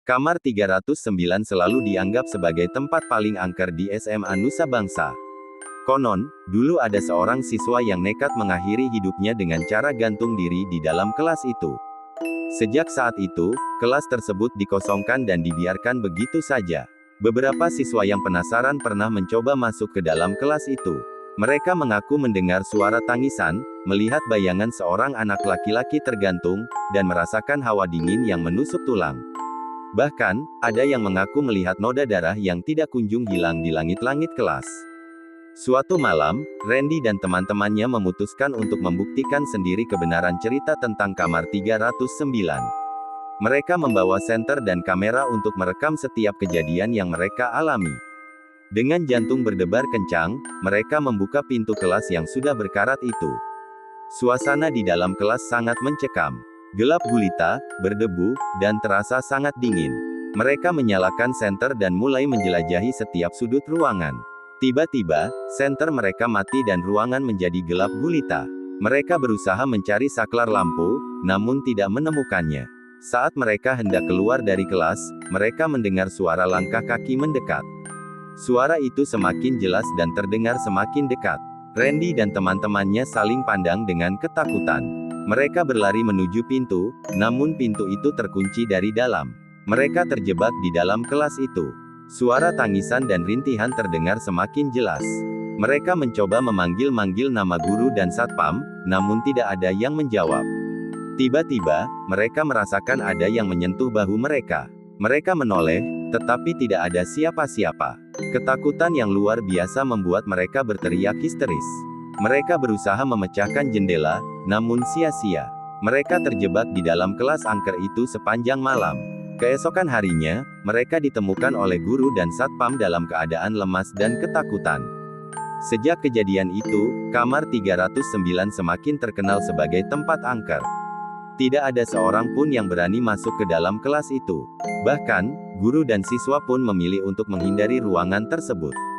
Kamar 309 selalu dianggap sebagai tempat paling angker di SMA Nusa Bangsa. Konon, dulu ada seorang siswa yang nekat mengakhiri hidupnya dengan cara gantung diri di dalam kelas itu. Sejak saat itu, kelas tersebut dikosongkan dan dibiarkan begitu saja. Beberapa siswa yang penasaran pernah mencoba masuk ke dalam kelas itu. Mereka mengaku mendengar suara tangisan, melihat bayangan seorang anak laki-laki tergantung, dan merasakan hawa dingin yang menusuk tulang. Bahkan, ada yang mengaku melihat noda darah yang tidak kunjung hilang di langit-langit kelas. Suatu malam, Randy dan teman-temannya memutuskan untuk membuktikan sendiri kebenaran cerita tentang kamar 309. Mereka membawa senter dan kamera untuk merekam setiap kejadian yang mereka alami. Dengan jantung berdebar kencang, mereka membuka pintu kelas yang sudah berkarat itu. Suasana di dalam kelas sangat mencekam. Gelap gulita, berdebu, dan terasa sangat dingin. Mereka menyalakan senter dan mulai menjelajahi setiap sudut ruangan. Tiba-tiba, senter mereka mati dan ruangan menjadi gelap gulita. Mereka berusaha mencari saklar lampu, namun tidak menemukannya. Saat mereka hendak keluar dari kelas, mereka mendengar suara langkah kaki mendekat. Suara itu semakin jelas dan terdengar semakin dekat. Randy dan teman-temannya saling pandang dengan ketakutan. Mereka berlari menuju pintu, namun pintu itu terkunci dari dalam. Mereka terjebak di dalam kelas itu. Suara tangisan dan rintihan terdengar semakin jelas. Mereka mencoba memanggil-manggil nama guru dan satpam, namun tidak ada yang menjawab. Tiba-tiba, mereka merasakan ada yang menyentuh bahu mereka. Mereka menoleh, tetapi tidak ada siapa-siapa. Ketakutan yang luar biasa membuat mereka berteriak histeris. Mereka berusaha memecahkan jendela, namun sia-sia. Mereka terjebak di dalam kelas angker itu sepanjang malam. Keesokan harinya, mereka ditemukan oleh guru dan satpam dalam keadaan lemas dan ketakutan. Sejak kejadian itu, kamar 309 semakin terkenal sebagai tempat angker. Tidak ada seorang pun yang berani masuk ke dalam kelas itu. Bahkan, guru dan siswa pun memilih untuk menghindari ruangan tersebut.